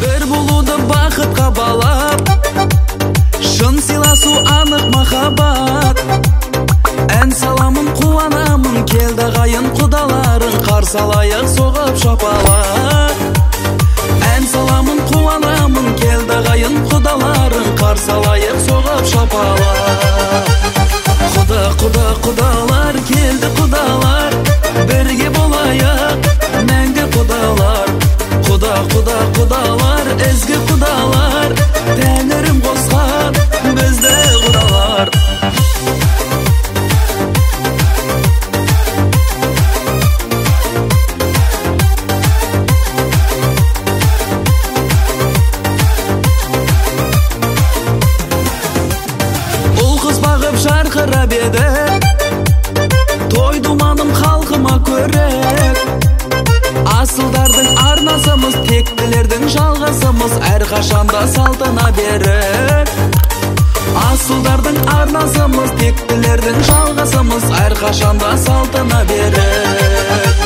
Bir buludu бақытқа балап, шын сыйласу анық махаббат. Ән саламын қуанамын, келді қайын құдаларын, қарсы алайық соғып шапалақ. Ән саламын қуанамын, келді қайын құдаларын, қарсы алайық соғып шапалақ. Құдалар келді құдалар, бірге болайық мәңгі құдалар. Құдалар, ізгі құдалар, тәңірім қосқан бізді құдалар. Ұл қыз бағып жарқырап еді, той думаным халқыма көрек. Асылдардың арнасымыз, тектілердің жалғасымыз, әрқашанда салтына берік. Асылдардың арнасымыз, тектілердің жалғасымыз, әрқашанда салтына берік.